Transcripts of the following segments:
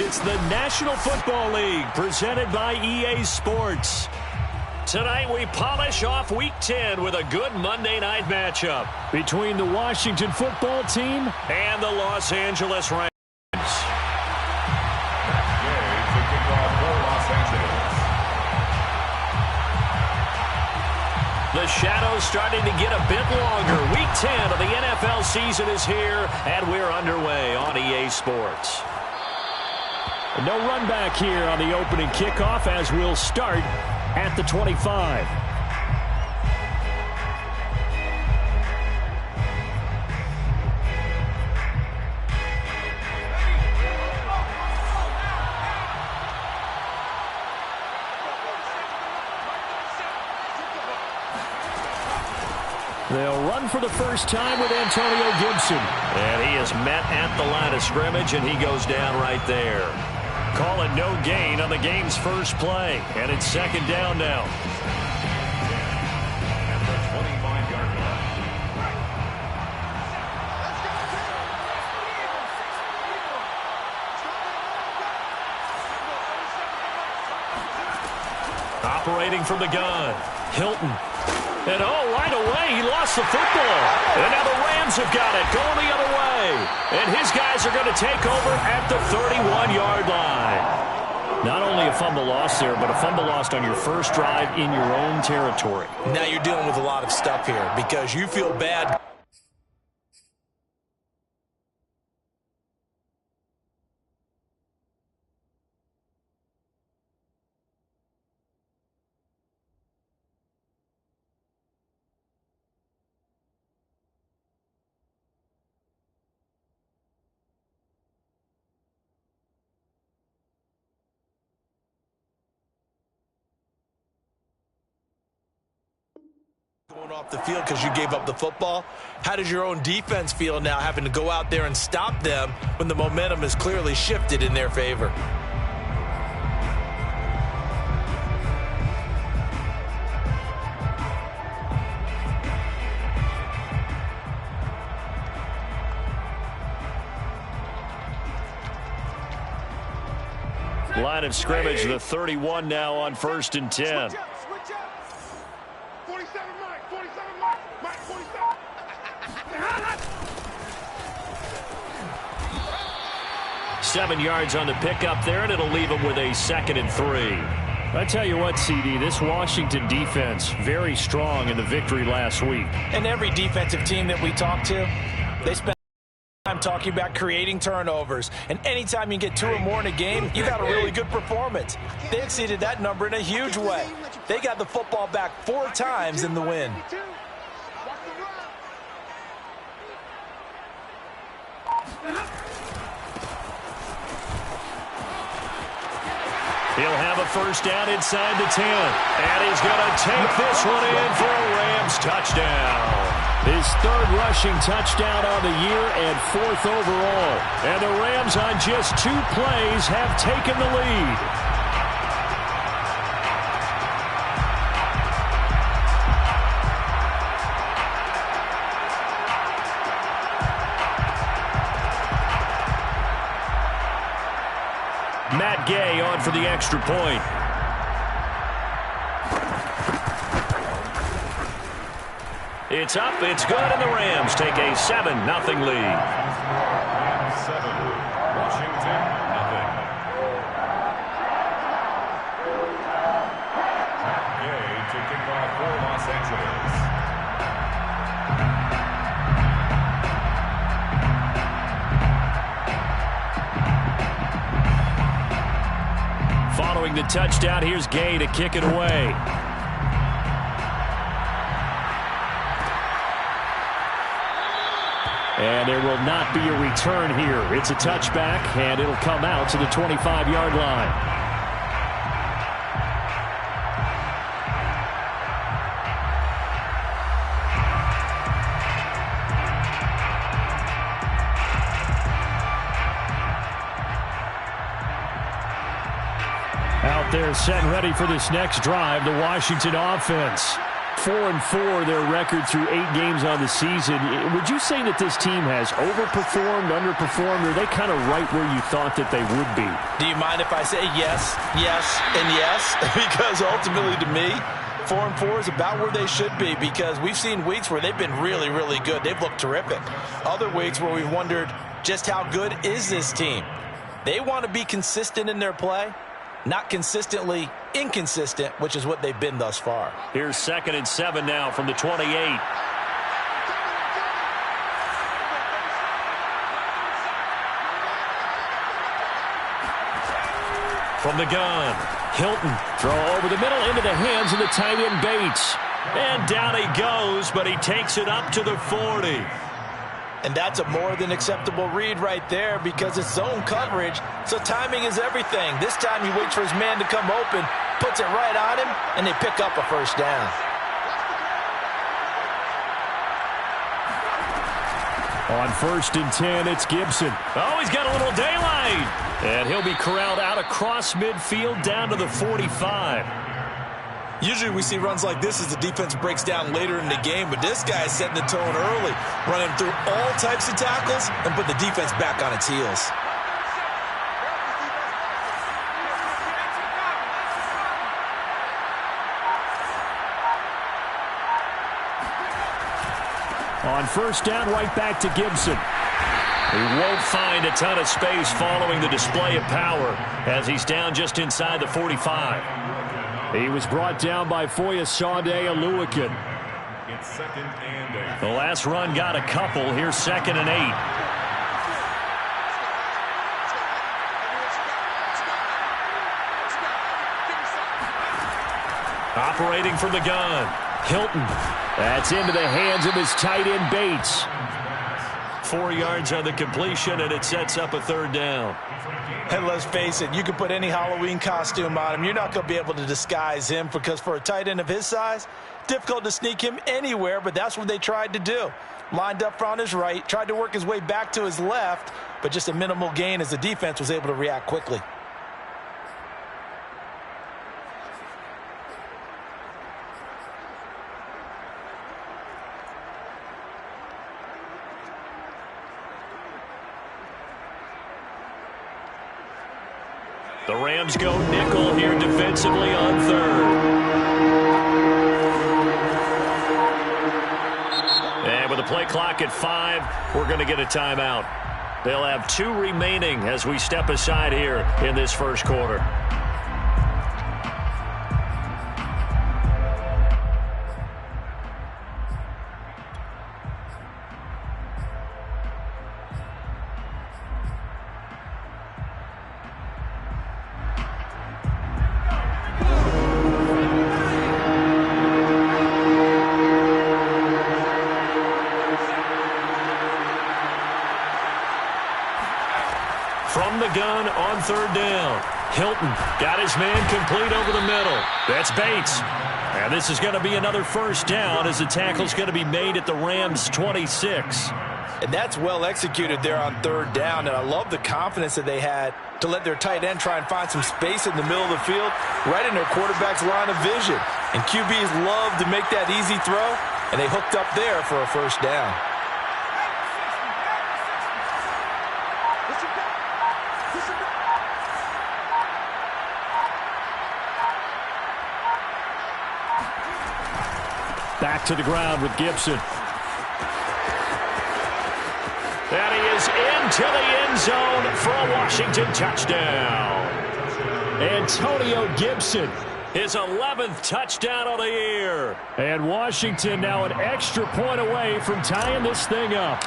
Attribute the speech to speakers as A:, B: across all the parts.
A: It's the National Football League presented by EA Sports. Tonight we polish off Week 10 with a good Monday night matchup between the Washington football team and the Los Angeles Rams. The shadow's starting to get a bit longer. Week 10 of the NFL season is here, and we're underway on EA Sports. No run back here on the opening kickoff as we'll start at the 25. They'll run for the first time with Antonio Gibson. And he is met at the line of scrimmage, and he goes down right there. Call it no gain on the game's first play. And it's second down now.
B: At the 25-yard line.
A: Operating from the gun. Hilton. And right away, he lost the football. And now the Rams have got it, going the other way. And his guys are going to take over at the 31-yard line. Not only a fumble loss there, but a fumble lost on your first drive in your own territory.
C: Now you're dealing with a lot of stuff here because you feel bad. Going off the field because you gave up the football. How does your own defense feel now having to go out there and stop them when the momentum is clearly shifted in their favor?
A: Line of scrimmage, the 31 now on 1st and 10. 7 yards on the pickup there, and it'll leave him with a 2nd and 3. I tell you what, CD, this Washington defense, very strong in the victory last week.
C: And every defensive team that we talk to, they spend time talking about creating turnovers. And anytime you get 2 or more in a game, you got a really good performance. They exceeded that number in a huge way. They got the football back 4 times in the win.
A: He'll have a first down inside the 10. And he's going to take this one in for a Rams touchdown. His 3rd rushing touchdown on the year and 4th overall. And the Rams on just 2 plays have taken the lead. Matt Gay on for the extra point. It's up, it's good, and the Rams take a 7-0 lead.
B: 7, Washington, nothing. Matt Gay to kick off for Los Angeles.
A: Following the touchdown, here's Gay to kick it away. And there will not be a return here. It's a touchback, and it'll come out to the 25-yard line. Out there set and ready for this next drive, the Washington offense. 4-4, their record through 8 games on the season. Would you say that this team has overperformed, underperformed, or are they kind of right where you thought that they would be?
C: Do you mind if I say yes, yes, and yes? Because ultimately to me, 4-4 is about where they should be, because we've seen weeks where they've been really, really good. They've looked terrific. Other weeks where we've wondered just how good is this team. They want to be consistent in their play, not consistently inconsistent, which is what they've been thus far.
A: Here's 2nd and 7 now from the 28. From the gun, Hilton, throw over the middle into the hands of the tight end Bates. And down he goes, but he takes it up to the 40.
C: And that's a more than acceptable read right there, because it's zone coverage, so timing is everything. This time he waits for his man to come open, puts it right on him, and they pick up a first down.
A: On 1st and 10, it's Gibson. Oh, he's got a little daylight. And he'll be corralled out across midfield down to the 45.
C: Usually we see runs like this as the defense breaks down later in the game, but this guy is setting the tone early, running through all types of tackles and put the defense back on its heels.
A: On 1st down, right back to Gibson. He won't find a ton of space following the display of power as he's down just inside the 45. He was brought down by Foyesade Aluakin.
B: It's 2nd and 8.
A: The last run got a couple. Here's 2nd and 8. Operating from the gun, Hilton. That's into the hands of his tight end Bates. 4 yards on the completion, and it sets up a 3rd down.
C: And let's face it, you can put any Halloween costume on him. You're not going to be able to disguise him, because for a tight end of his size, difficult to sneak him anywhere, but that's what they tried to do. Lined up on his right, tried to work his way back to his left, but just a minimal gain as the defense was able to react quickly.
A: The Rams go nickel here defensively on 3rd. And with the play clock at 5, we're going to get a timeout. They'll have 2 remaining as we step aside here in this 1st quarter. From the gun on 3rd down. Hilton got his man complete over the middle. That's Bates. And this is going to be another 1st down as the tackle's going to be made at the Rams' 26.
C: And that's well executed there on 3rd down. And I love the confidence that they had to let their tight end try and find some space in the middle of the field, right in their quarterback's line of vision. And QBs love to make that easy throw, and they hooked up there for a 1st down.
A: Back to the ground with Gibson. And he is into the end zone for a Washington touchdown. Antonio Gibson, his 11th touchdown of the year. And Washington now an extra point away from tying this thing up.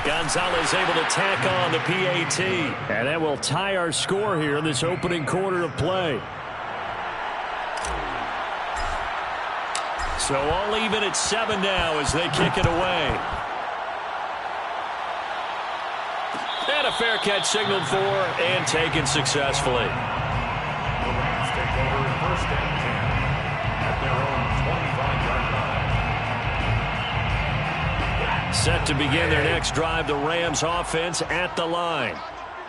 A: Gonzalez able to tack on the PAT. And that will tie our score here in this opening quarter of play. So all even at 7 now as they kick it away. And a fair catch signaled for and taken successfully.
B: The Rams take over 1st and 10 at their own 25-yard line.
A: Set to begin their next drive, the Rams offense at the line.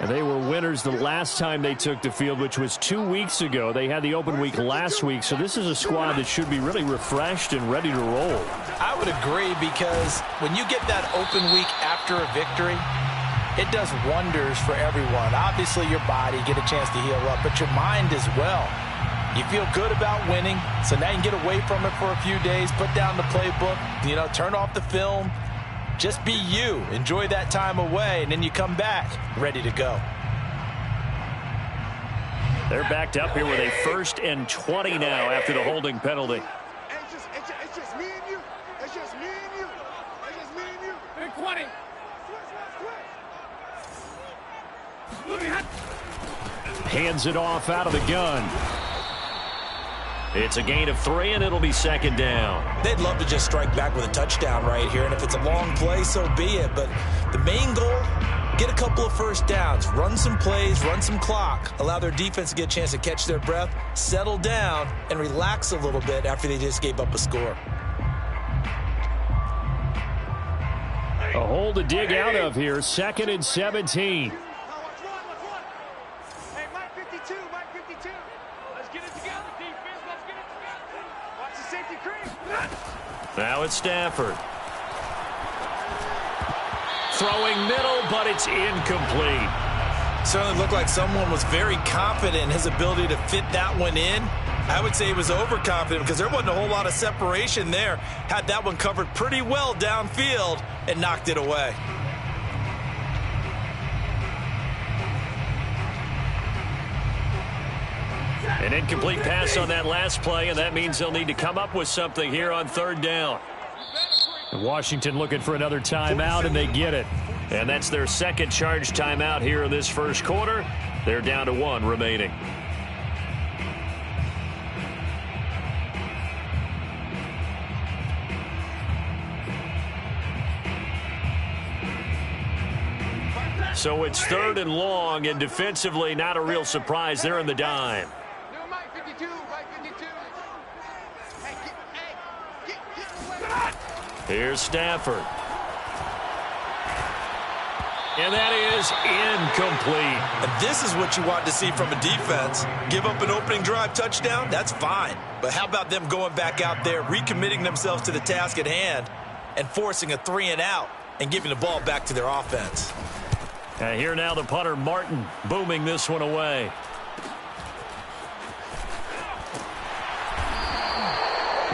A: And they were winners the last time they took the field, which was 2 weeks ago. They had the open week last week, so this is a squad that should be really refreshed and ready to roll.
C: I would agree, because when you get that open week after a victory, it does wonders for everyone. Obviously, your body get a chance to heal up, but your mind as well. You feel good about winning, so now you can get away from it for a few days, put down the playbook, turn off the film. Just be you. Enjoy that time away, and then you come back ready to go.
A: They're backed up here with a 1st and 20 now after the holding penalty.
D: It's just me and you. It's just me and you. It's just me and you. Big 20.
A: Hands it off out of the gun. It's a gain of 3, and it'll be 2nd down.
C: They'd love to just strike back with a touchdown right here, and if it's a long play, so be it. But the main goal, get a couple of first downs, run some plays, run some clock, allow their defense to get a chance to catch their breath, settle down, and relax a little bit after they just gave up a score.
A: A hole to dig out of here, 2nd and 17. Now it's Stafford. Throwing middle, but it's incomplete.
C: Certainly looked like someone was very confident in his ability to fit that one in. I would say he was overconfident because there wasn't a whole lot of separation there. Had that one covered pretty well downfield and knocked it away.
A: An incomplete pass on that last play, and that means they'll need to come up with something here on 3rd down. Washington looking for another timeout, and they get it. And that's their 2nd charge timeout here in this 1st quarter. They're down to 1 remaining. So it's 3rd and long, and defensively not a real surprise. They're in the dime. Here's Stafford. And that is incomplete.
C: And this is what you want to see from a defense. Give up an opening drive touchdown, that's fine. But how about them going back out there, recommitting themselves to the task at hand, and forcing a 3 and out, and giving the ball back to their offense.
A: Here now the punter, Martin, booming this one away.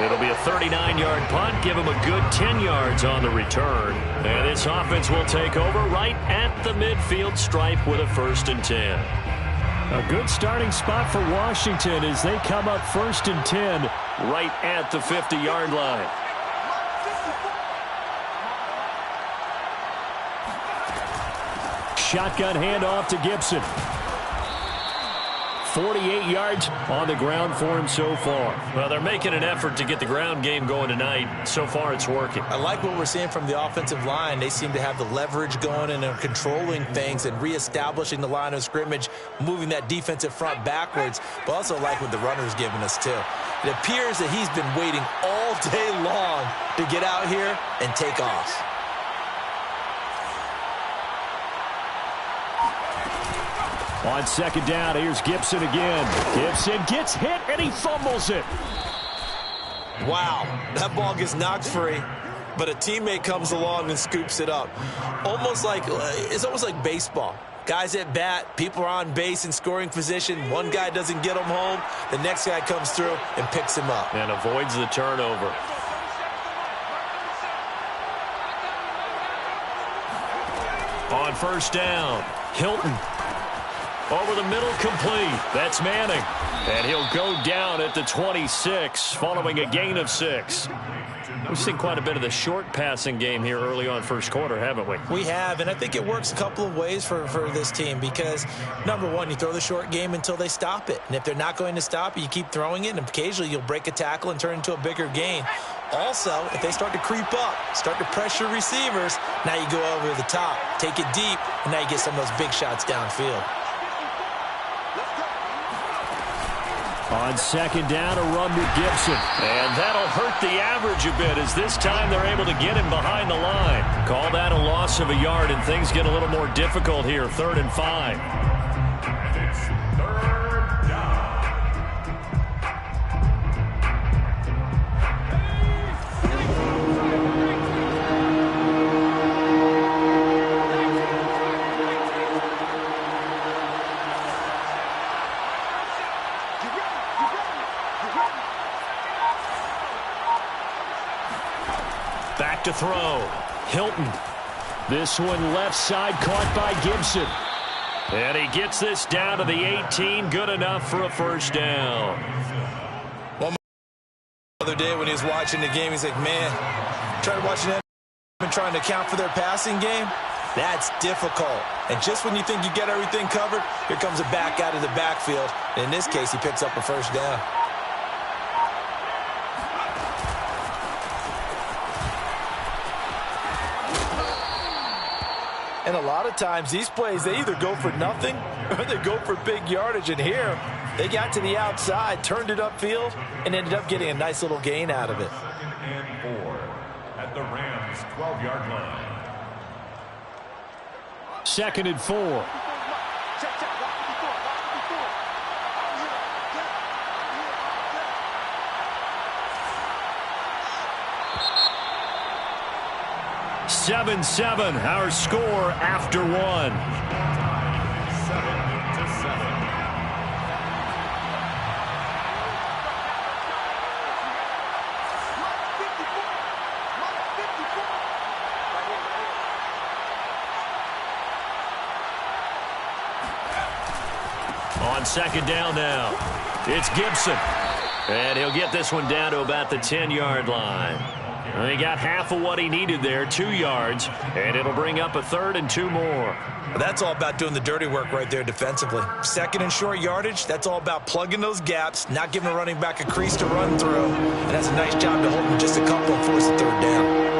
A: It'll be a 39-yard punt. Give him a good 10 yards on the return. And this offense will take over right at the midfield stripe with a 1st and 10. A good starting spot for Washington as they come up 1st and 10 right at the 50-yard line. Shotgun handoff to Gibson. 48 yards on the ground for him so far. Well, they're making an effort to get the ground game going tonight. So far, it's working.
C: I like what we're seeing from the offensive line. They seem to have the leverage going and are controlling things and reestablishing the line of scrimmage, moving that defensive front backwards, but also like what the runner's giving us, too. It appears that he's been waiting all day long to get out here and take off.
A: On 2nd down, here's Gibson again. Gibson gets hit, and he fumbles it.
C: Wow, that ball gets knocked free, but a teammate comes along and scoops it up. It's almost like baseball. Guys at bat, people are on base in scoring position. One guy doesn't get him home. The next guy comes through and picks him up.
A: And avoids the turnover. On 1st down, Hilton. Over the middle, complete. That's Manning. And he'll go down at the 26, following a gain of 6. We've seen quite a bit of the short passing game here early on 1st quarter, haven't we?
C: We have, and I think it works a couple of ways for this team because, number one, you throw the short game until they stop it. And if they're not going to stop it, you keep throwing it, and occasionally you'll break a tackle and turn it into a bigger gain. Also, if they start to creep up, start to pressure receivers, now you go over the top, take it deep, and now you get some of those big shots downfield.
A: On second down, a run with Gibson. And that'll hurt the average a bit as this time they're able to get him behind the line. Call that a loss of a yard, and things get a little more difficult here, 3rd and 5.
B: And it's 3rd down.
A: Back to throw. Hilton. This one left side caught by Gibson. And he gets this down to the 18. Good enough for a first down.
C: One other day when he was watching the game, he's like, man, trying to watch an and trying to account for their passing game, that's difficult. And just when you think you get everything covered, here comes a back out of the backfield. And in this case, he picks up a first down. And a lot of times, these plays, they either go for nothing or they go for big yardage. And here, they got to the outside, turned it upfield, and ended up getting a nice little gain out of it.
B: 2nd and 4 at the Rams' 12-yard line.
A: 2nd and 4. Seven, our score after 1.
B: 7-7.
A: On second down now, it's Gibson. And he'll get this one down to about the 10-yard line. He got half of what he needed there, 2 yards, and it'll bring up a 3rd and 2 more.
C: That's all about doing the dirty work right there defensively. 2nd and short yardage, that's all about plugging those gaps, not giving a running back a crease to run through. And that's a nice job to hold him just a couple and force the 3rd down.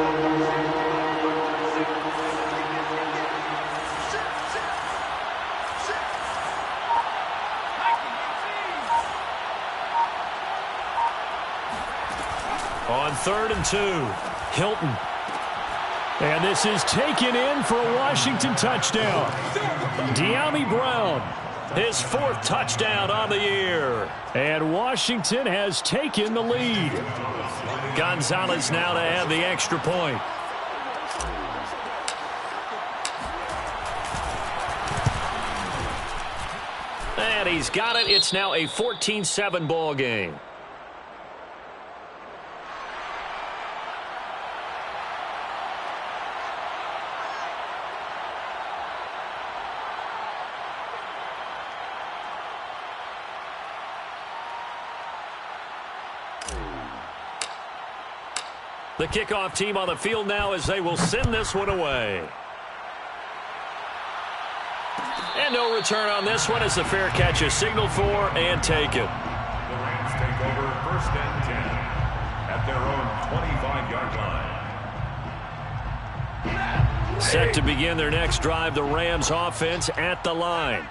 A: On 3rd and 2, Hilton. And this is taken in for a Washington touchdown. De'Ami Brown, his 4th touchdown on the year. And Washington has taken the lead. Gonzalez now to add the extra point. And he's got it. It's now a 14-7 ball game. The kickoff team on the field now as they will send this one away. And no return on this one as the fair catch is signaled for and taken.
B: The Rams take over 1st and 10 at their own 25-yard line.
A: Set to begin their next drive, the Rams offense at the line.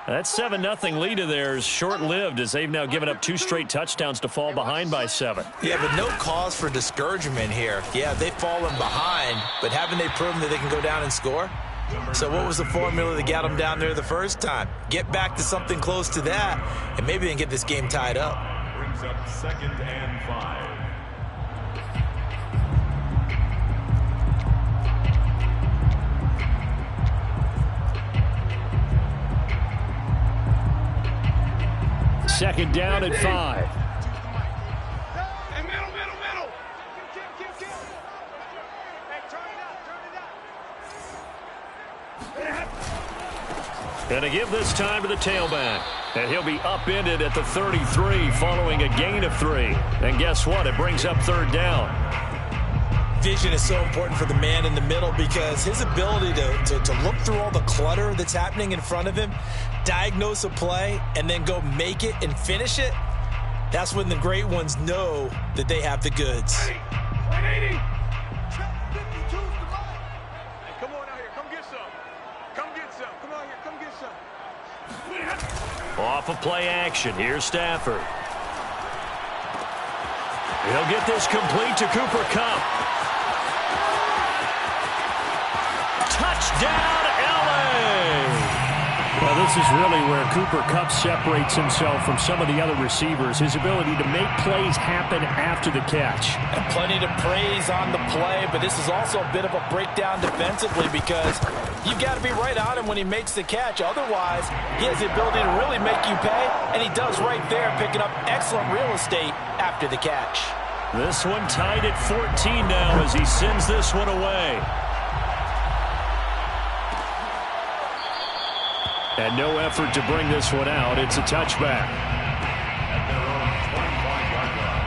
A: That 7-0 lead of theirs short-lived as they've now given up 2 straight touchdowns to fall behind by 7.
C: Yeah, but no cause for discouragement here. Yeah, they've fallen behind, but haven't they proven that they can go down and score? So what was the formula that got them down there the first time? Get back to something close to that, and maybe they can get this game tied up.
B: Brings up 2nd and 5.
A: Second down at 5.
D: Hey, middle. Hey, turn it up.
A: And to give this time to the tailback. And he'll be upended at the 33 following a gain of 3. And guess what? It brings up 3rd down.
C: Vision is so important for the man in the middle because his ability to look through all the clutter that's happening in front of him, diagnose a play, and then go make it and finish it, that's when the great ones know that they have the goods.
D: Hey, come on out here. Come get some. Come on here. Come get some.
A: Off of play action. Here's Stafford. He'll get this complete to Cooper Kupp. Touchdown, LA!
B: Well, this is really where Cooper Kupp separates himself from some of the other receivers. His ability to make plays happen after the catch.
C: And plenty to praise on the play, but this is also a bit of a breakdown defensively because you've got to be right on him when he makes the catch. Otherwise, he has the ability to really make you pay, and he does right there, picking up excellent real estate after the catch.
A: This one tied at 14 now as he sends this one away. And no effort to bring this one out. It's a touchback. At their own 25-yard line.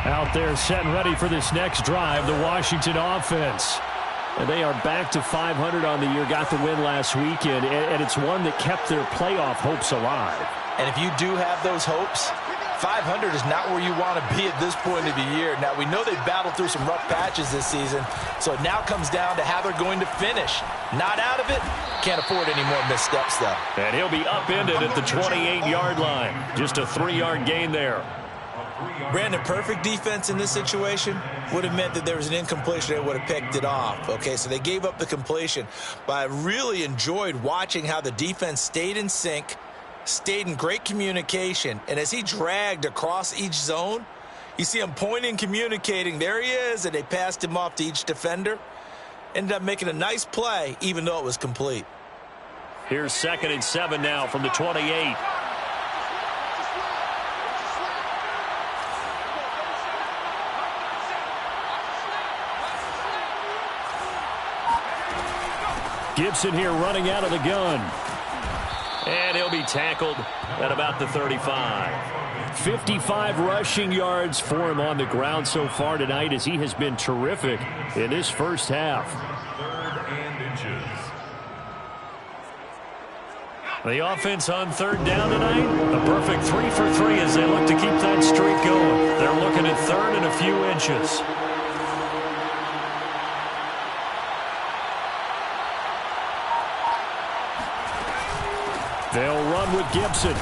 B: Out there set and ready for this next drive, the Washington offense. And they are back to 500 on the year, got the win last weekend, and it's one that kept their playoff hopes alive.
C: And if you do have those hopes, 500 is not where you want to be at this point of the year. Now, we know they've battled through some rough patches this season, so it now comes down to how they're going to finish. Not out of it, can't afford any more missteps, though.
A: And he'll be upended at the 28-yard line. Just a 3-yard gain there.
C: Brandon, perfect defense in this situation would have meant that there was an incompletion. They would have picked it off. Okay, so they gave up the completion. But I really enjoyed watching how the defense stayed in sync, stayed in great communication. And as he dragged across each zone, you see him pointing, communicating. There he is, and they passed him off to each defender. Ended up making a nice play, even though it was complete.
A: Here's 2nd and 7 now from the 28.
B: Gibson here running out of the gun.
A: And he'll be tackled at about the 35.
B: 55 rushing yards for him on the ground so far tonight as he has been terrific in this first half.
E: 3rd and inches.
A: The offense on 3rd down tonight, a perfect 3 for 3 as they look to keep that streak going. They're looking at 3rd and a few inches.
B: They'll run with Gibson.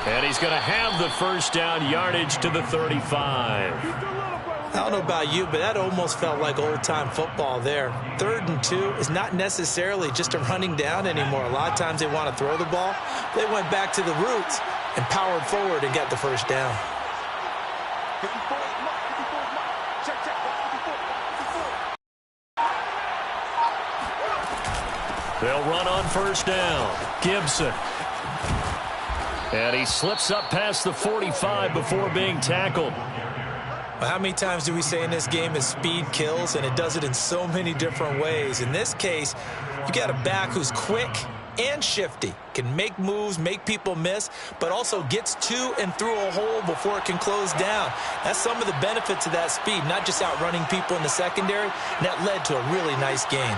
A: And he's going to have the first down yardage to the 35.
C: I don't know about you, but that almost felt like old-time football there. 3rd and 2 is not necessarily just a running down anymore. A lot of times they want to throw the ball. They went back to the roots and powered forward and got the first down.
A: They'll run on first down. Gibson. And he slips up past the 45 before being tackled.
C: Well, how many times do we say in this game is speed kills, and it does it in so many different ways. In this case, you got a back who's quick and shifty, can make moves, make people miss, but also gets to and through a hole before it can close down. That's some of the benefits of that speed, not just outrunning people in the secondary, and that led to a really nice gain.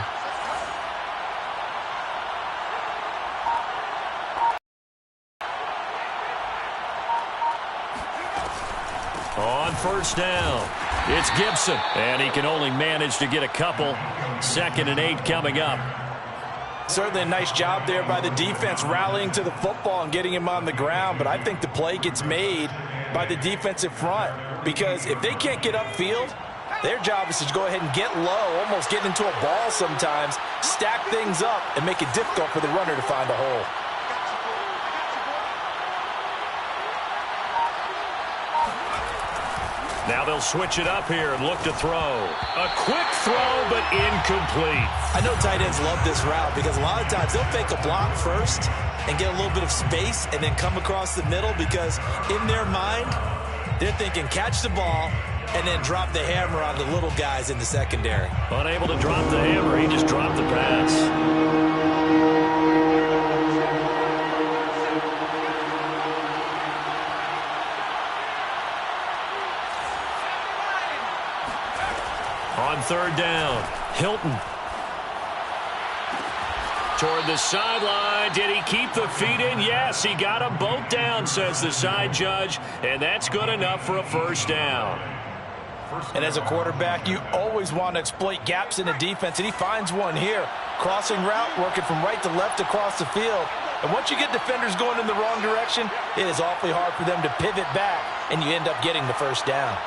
A: On first down, it's Gibson, and he can only manage to get a couple. 2nd and 8 coming up.
C: Certainly a nice job there by the defense rallying to the football and getting him on the ground, but I think the play gets made by the defensive front because if they can't get upfield, their job is to go ahead and get low, almost get into a ball sometimes, stack things up, and make it difficult for the runner to find a hole.
A: Now they'll switch it up here and look to throw. A quick throw, but incomplete.
C: I know tight ends love this route because a lot of times they'll fake a block first and get a little bit of space and then come across the middle because in their mind, they're thinking catch the ball and then drop the hammer on the little guys in the secondary.
A: Unable to drop the hammer, he just dropped the pass. On 3rd down, Hilton. Toward the sideline. Did he keep the feet in? Yes, he got them both down, says the side judge. And that's good enough for a first down.
C: And as a quarterback, you always want to exploit gaps in the defense, and he finds one here. Crossing route, working from right to left across the field. And once you get defenders going in the wrong direction, it is awfully hard for them to pivot back, and you end up getting the first down.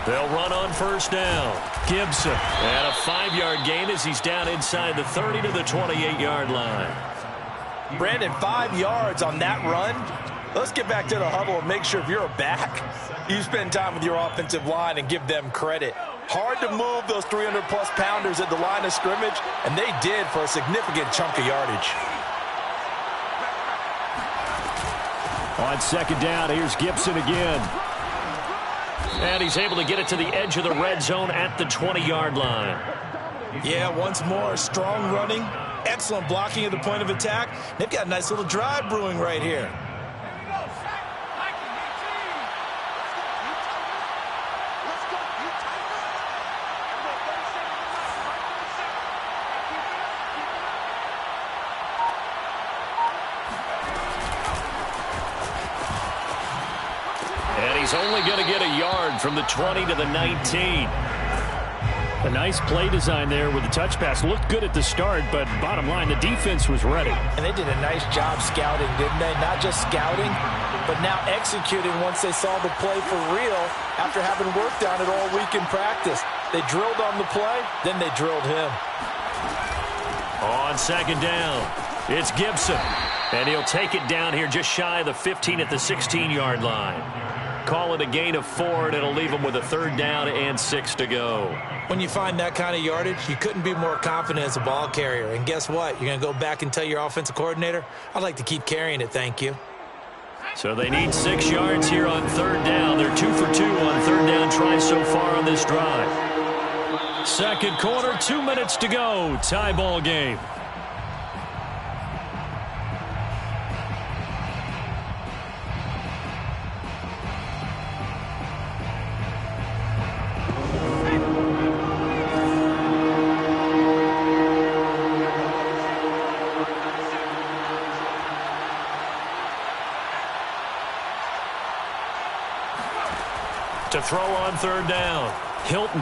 A: They'll run on first down. Gibson, and a 5-yard gain as he's down inside the 30 to the 28-yard line.
C: Brandon, 5 yards on that run. Let's get back to the huddle and make sure if you're a back, you spend time with your offensive line and give them credit. Hard to move those 300-plus pounders at the line of scrimmage, and they did for a significant chunk of yardage.
B: On second down, here's Gibson again.
A: And he's able to get it to the edge of the red zone at the 20-yard line.
C: Yeah, once more, strong running, excellent blocking at the point of attack. They've got a nice little drive brewing right here.
A: He's only going to get a yard from the 20 to the 19.
B: A nice play design there with the touch pass. Looked good at the start, but bottom line, the defense was ready.
C: And they did a nice job scouting, didn't they? Not just scouting, but now executing once they saw the play for real after having worked on it all week in practice. They drilled on the play, then they drilled him.
A: On second down, it's Gibson. And he'll take it down here just shy of the 15 at the 16-yard line. Call it a gain of 4, and it'll leave them with a third down and 6 to go.
C: When you find that kind of yardage, you couldn't be more confident as a ball carrier. And guess what? You're going to go back and tell your offensive coordinator, I'd like to keep carrying it, thank you.
A: So they need 6 yards here on third down. They're 2 for 2 on third down tries so far on this drive.
B: Second quarter, 2 minutes to go. Tie ball game.
A: To throw on third down, Hilton.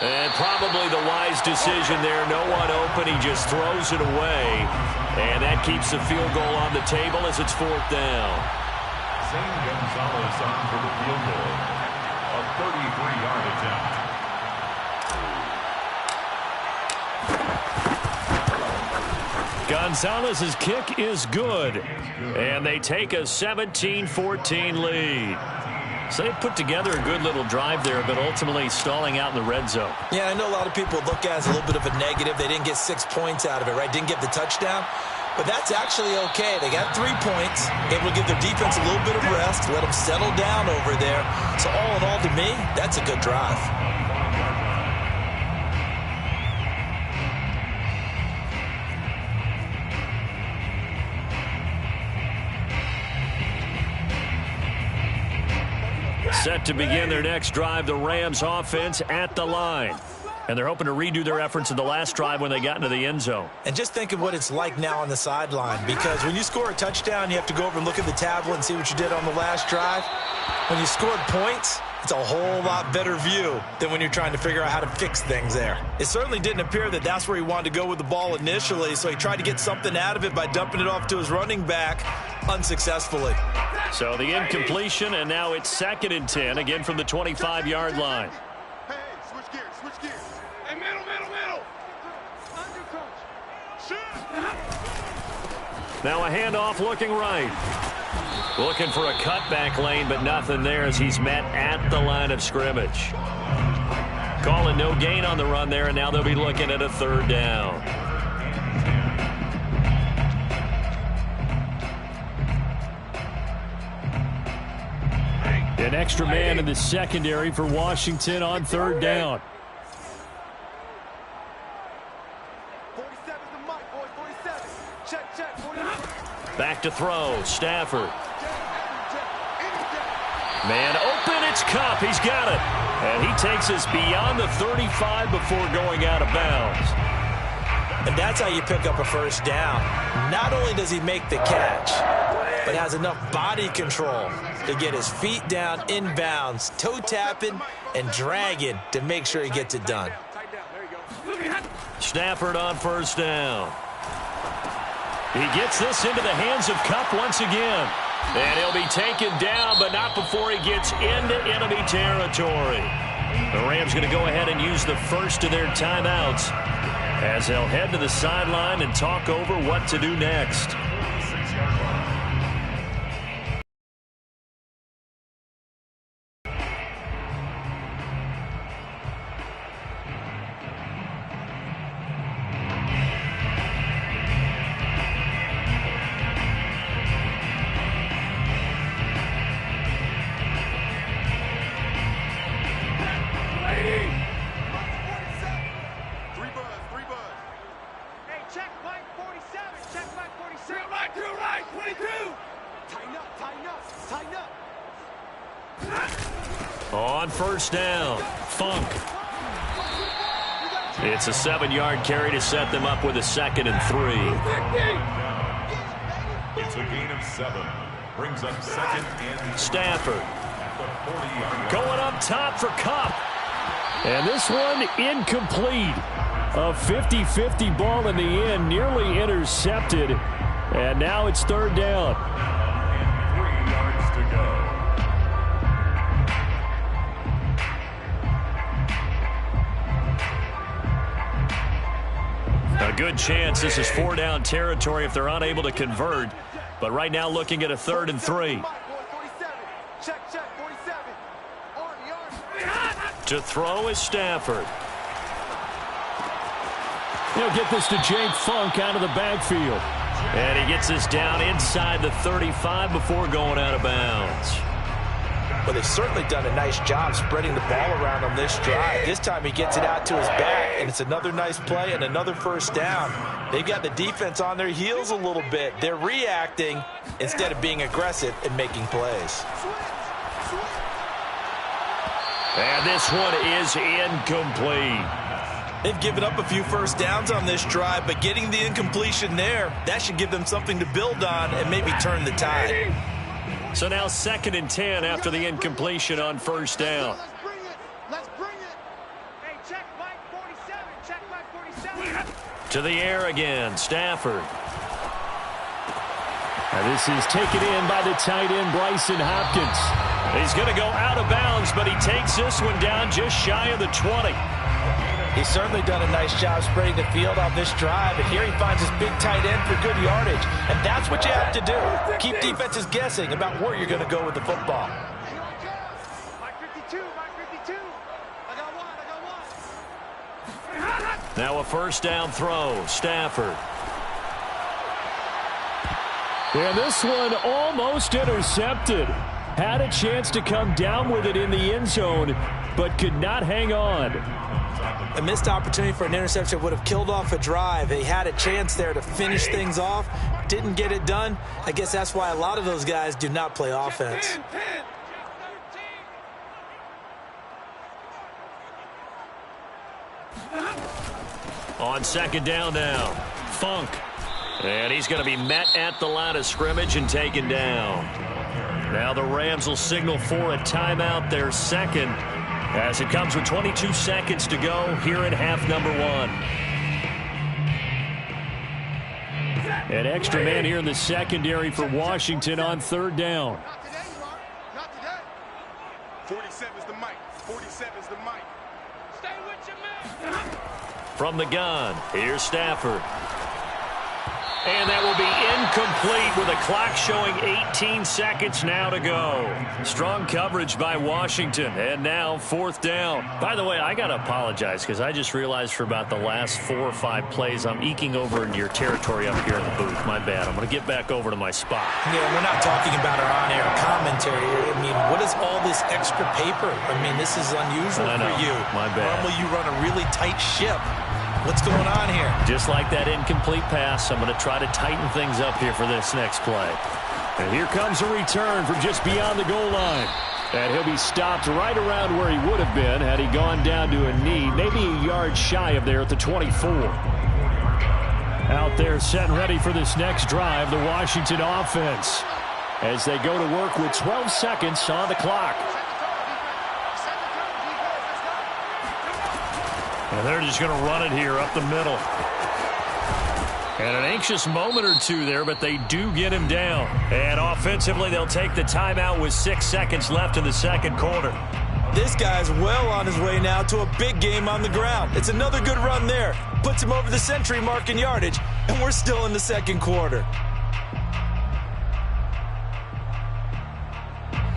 A: And probably the wise decision there. No one open. He just throws it away. And that keeps the field goal on the table as it's fourth down.
E: Zane Gonzalez on for the field goal. A 33-yard attempt.
A: Gonzalez's kick is good. And they take a 17-14 lead. So they put together a good little drive there, but ultimately stalling out in the red zone.
C: Yeah, I know a lot of people look at it as a little bit of a negative. They didn't get 6 points out of it, right? Didn't get the touchdown. But that's actually okay. They got 3 points. Able to give their defense a little bit of rest, let them settle down over there. So all in all, to me, that's a good drive.
A: Set to begin their next drive, the Rams offense at the line. And they're hoping to redo their efforts in the last drive when they got into the end zone.
C: And just think of what it's like now on the sideline, because when you score a touchdown, you have to go over and look at the tablet and see what you did on the last drive. When you scored points, it's a whole lot better view than when you're trying to figure out how to fix things there. It certainly didn't appear that that's where he wanted to go with the ball initially, so he tried to get something out of it by dumping it off to his running back unsuccessfully.
A: So the incompletion, and now it's 2nd and 10, again from the 25-yard line.
D: Hey, switch gears, switch gears. Hey, middle. Under coach. Shoot.
A: Now a handoff looking right. Looking for a cutback lane, but nothing there as he's met at the line of scrimmage. Calling no gain on the run there, and now they'll be looking at a third down.
B: An extra man in the secondary for Washington on third down.
D: 47's the mic, boy, 47. Check, 47.
A: Back to throw, Stafford.
B: Man open, it's Cup. He's got it. And he takes us beyond the 35 before going out of bounds.
C: And that's how you pick up a first down. Not only does he make the catch, but has enough body control to get his feet down inbounds, toe tapping and dragging to make sure he gets it done.
B: Stafford on first down. He gets this into the hands of Cup once again. And he'll be taken down, but not before he gets into enemy territory. The Rams going to go ahead and use the first of their timeouts as they'll head to the sideline and talk over what to do next. On first down, Funk. It's a 7-yard carry to set them up with a 2nd and 3.
E: It's a gain of 7. Brings up 2nd and
B: Stafford going up top for Cup. And this one incomplete. A 50-50 ball in the end, nearly intercepted. And now it's 3rd down.
E: 3 yards to go.
B: A good chance this is 4-down territory if they're unable to convert. But right now looking at a 3rd and 3. To throw is Stafford. He'll get this to Jake Funk out of the backfield. And he gets this down inside the 35 before going out of bounds.
C: Well, they've certainly done a nice job spreading the ball around on this drive. This time he gets it out to his back, and it's another nice play and another first down. They've got the defense on their heels a little bit. They're reacting instead of being aggressive and making plays.
B: And this one is incomplete.
C: They've given up a few first downs on this drive, but getting the incompletion there, that should give them something to build on and maybe turn the tide.
B: So now 2nd and 10 after the incompletion on first down.
D: Let's bring it. Hey, check Mike 47. Check Mike 47.
B: To the air again, Stafford. And this is taken in by the tight end, Bryson Hopkins. He's going to go out of bounds, but he takes this one down just shy of the 20.
C: He's certainly done a nice job spreading the field on this drive, and here he finds his big tight end for good yardage. And that's what you have to do. Keep defenses guessing about where you're going to go with the football.
D: Mike 52, Mike 52. I got one.
B: Now a first down throw, Stafford. And this one almost intercepted. Had a chance to come down with it in the end zone, but could not hang on.
C: A missed opportunity for an interception would have killed off a drive. They had a chance there to finish things off. Didn't get it done. I guess that's why a lot of those guys do not play offense.
B: On 2nd down now, Funk. And he's going to be met at the line of scrimmage and taken down. Now the Rams will signal for a timeout, their 2nd, as it comes with 22 seconds to go here in half number 1. An extra man here in the secondary for Washington on 3rd down.
D: Not today, Mark. Not today. 47's the mic. 47's the mic. Stay with your man.
B: From the gun, here's Stafford. And that will be incomplete with a clock showing 18 seconds now to go. Strong coverage by Washington, and now 4th down. By the way, I got to apologize because I just realized for about the last 4 or 5 plays I'm eking over into your territory up here in the booth. My bad. I'm going to get back over to my spot.
C: Yeah, we're not talking about our on-air commentary. I mean, what is all this extra paper? I mean, this is unusual for you.
B: My bad.
C: Normally you run a really tight ship. What's going on here?
B: Just like that incomplete pass, I'm going to try to tighten things up here for this next play. And here comes a return from just beyond the goal line.
A: And he'll be stopped right around where he would have been had he gone down to a knee, maybe a yard shy of there at the 24. Out there set and ready for this next drive, the Washington offense, as they go to work with 12 seconds on the clock.
B: And they're just going to run it here up the middle. And an anxious moment or two there, but they do get him down. And offensively, they'll take the timeout with 6 seconds left in the second quarter.
C: This guy's well on his way now to a big game on the ground. It's another good run there. Puts him over the century mark in yardage, and we're still in the second quarter.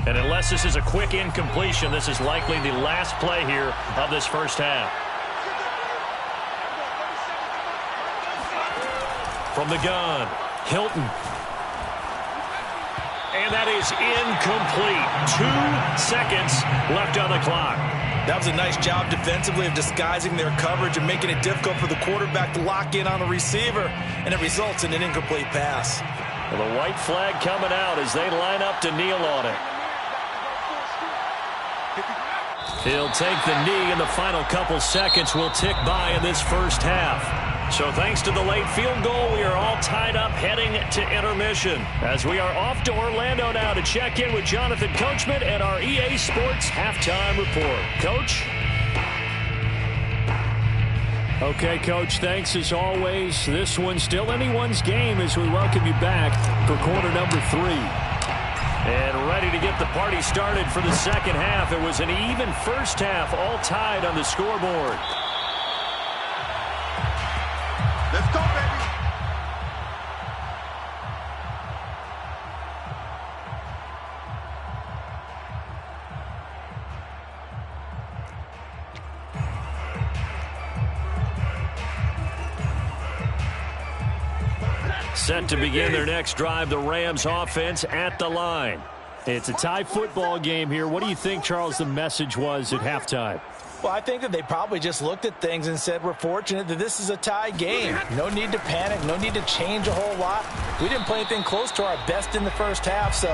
B: And unless this is a quick incompletion, this is likely the last play here of this first half. From the gun, Hilton. And that is incomplete. 2 seconds left on the clock.
C: That was a nice job defensively of disguising their coverage and making it difficult for the quarterback to lock in on the receiver, and it results in an incomplete pass.
B: Well, the white flag coming out as they line up to kneel on it. He'll take the knee, and the final couple seconds will tick by in this first half. So thanks to the late field goal, we are all tied up heading to intermission, as we are off to Orlando now to check in with Jonathan Coachman and our EA Sports Halftime Report. Coach?
A: Okay, Coach, thanks as always. This one's still anyone's game as we welcome you back for quarter number 3.
B: And ready to get the party started for the second half. It was an even first half, all tied on the scoreboard.
D: Let's go, baby.
B: Set to begin their next drive, the Rams offense at the line.
A: It's a tie football game here. What do you think, Charles, the message was at halftime?
C: Well, I think that they probably just looked at things and said, we're fortunate that this is a tie game. No need to panic. No need to change a whole lot. We didn't play anything close to our best in the first half, so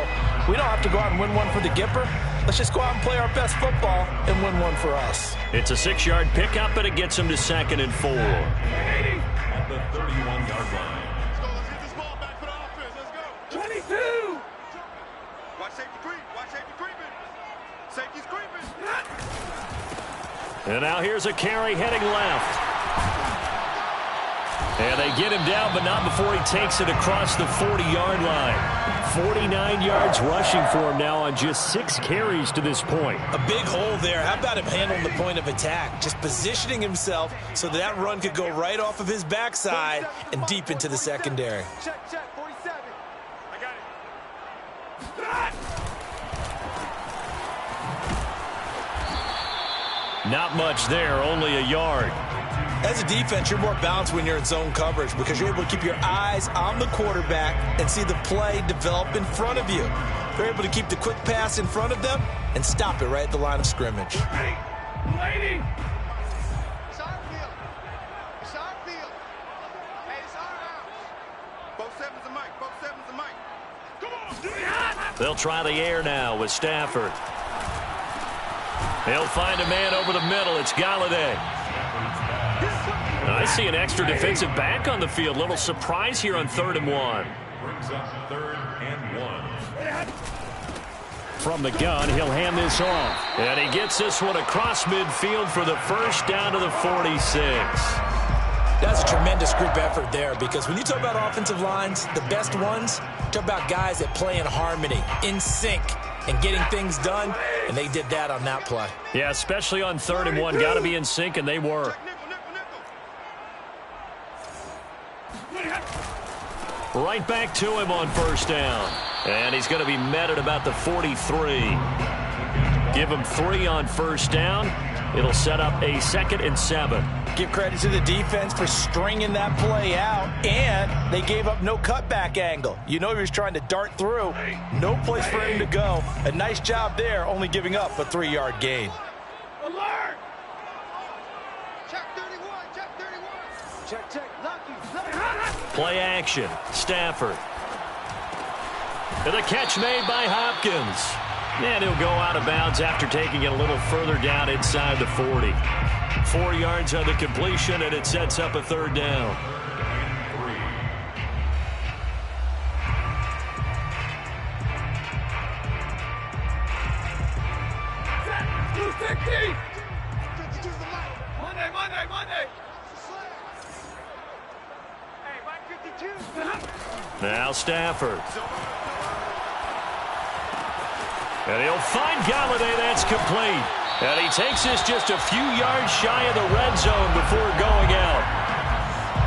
C: we don't have to go out and win one for the Gipper. Let's just go out and play our best football and win one for us.
B: It's a 6-yard pickup, and it gets them to 2nd and 4.
E: At the 31-yard line.
D: Let's get this ball back for the offense. Let's go. 22. Watch safety creep. Watch safety creeping. Safety's creeping.
B: And now here's a carry heading left. And they get him down, but not before he takes it across the 40-yard line. 49 yards rushing for him now on just 6 carries to this point.
C: A big hole there. How about him handling the point of attack? Just positioning himself so that run could go right off of his backside and deep into the secondary.
D: Check, 47. I got it.
B: Not much there, only a yard.
C: As a defense, you're more balanced when you're in zone coverage because you're able to keep your eyes on the quarterback and see the play develop in front of you. They're able to keep the quick pass in front of them and stop it right at the line of scrimmage.
D: Hey, lady. It's our field. It's our field. Hey, it's our house. Both sevens are Mike. Both sevens are Mike. Come on.
B: They'll try the air now with Stafford. They'll find a man over the middle. It's Galladay. I see an extra defensive back on the field. Little surprise here on 3rd and 1.
E: Brings up 3rd and 1.
A: From the gun, he'll hand this off.
B: And he gets this one across midfield for the first down to the 46.
C: That's a tremendous group effort there because when you talk about offensive lines, the best ones, talk about guys that play in harmony, in sync, and getting things done, and they did that on that play.
B: Yeah, especially on 3rd and 1. Got to be in sync, and they were. Right back to him on 1st down. And he's going to be met at about the 43. Give him 3 on 1st down. It'll set up a 2nd and 7.
C: Give credit to the defense for stringing that play out, and they gave up no cutback angle. You know he was trying to dart through. No place for him to go. A nice job there, only giving up a 3-yard gain.
D: Alert! Check 31. Check 31. Check. Lucky.
B: Play action. Stafford. And the catch made by Hopkins. And he'll go out of bounds after taking it a little further down inside the 40. 4 yards on the completion, and it sets up a third down. Now Stafford. And he'll find Galladay. That's complete. And he takes this just a few yards shy of the red zone before going out.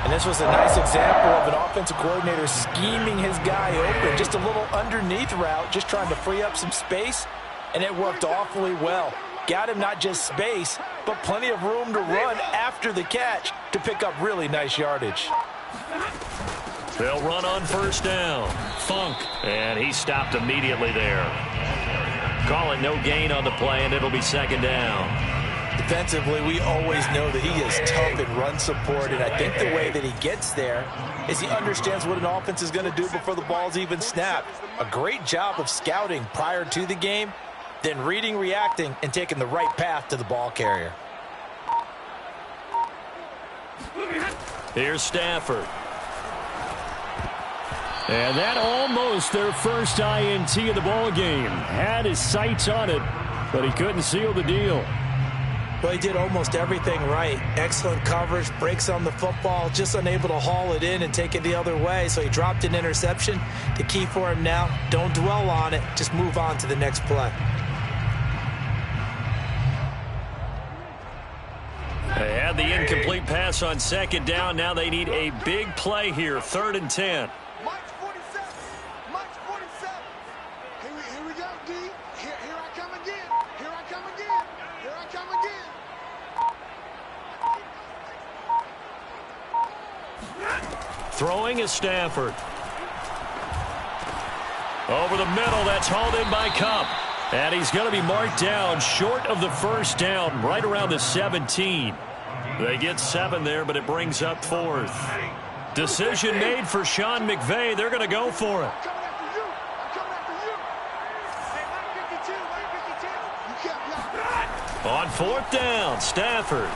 C: And this was a nice example of an offensive coordinator scheming his guy open. Just a little underneath route, just trying to free up some space. And it worked awfully well. Got him not just space, but plenty of room to run after the catch to pick up really nice yardage.
B: They'll run on first down. Funk. And he stopped immediately there. Call it no gain on the play, and it'll be second down.
C: Defensively, we always know that he is tough in run support, and I think the way that he gets there is he understands what an offense is going to do before the ball's even snapped. A great job of scouting prior to the game, then reading, reacting, and taking the right path to the ball carrier.
B: Here's Stafford.
A: And that almost their first INT of the ball game. Had his sights on it, but he couldn't seal the deal.
C: Well, he did almost everything right. Excellent coverage, breaks on the football, just unable to haul it in and take it the other way. So he dropped an interception. The key for him now, don't dwell on it. Just move on to the next play.
B: They had the incomplete pass on second down. Now they need a big play here, 3rd and 10. Throwing is Stafford. Over the middle, that's hauled in by Kupp. And he's going to be marked down short of the first down, right around the 17. They get 7 there, but it brings up 4th. Decision made for Sean McVay. They're going to go for it. On 4th down, Stafford.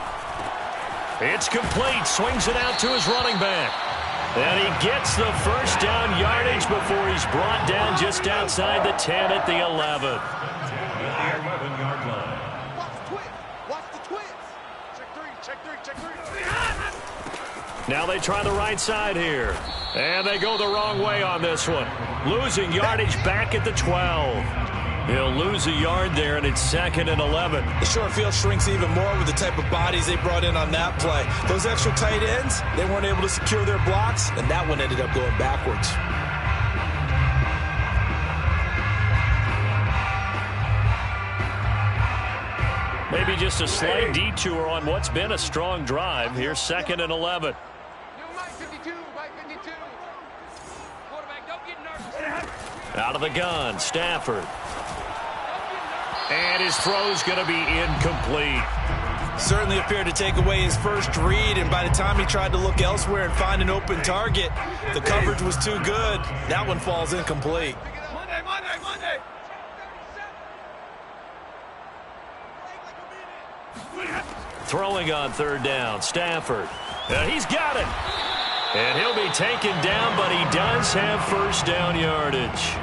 B: It's complete. Swings it out to his running back. And he gets the first down yardage before he's brought down just outside the 10 at the 11.
E: The 11-yard line.
D: Watch the twins. Check three.
B: Now they try the right side here. And they go the wrong way on this one. Losing yardage back at the 12. He'll lose a yard there, and it's 2nd and 11.
C: The short field shrinks even more with the type of bodies they brought in on that play. Those extra tight ends, they weren't able to secure their blocks, and that one ended up going backwards.
B: Maybe just a slight detour on what's been a strong drive. Here's 2nd and 11. Out of the gun, Stafford. And his throw's going to be incomplete.
C: Certainly appeared to take away his first read, and by the time he tried to look elsewhere and find an open target, the coverage was too good. That one falls incomplete.
D: Monday.
B: Throwing on 3rd down, Stafford. He's got it. And he'll be taken down, but he does have first down yardage.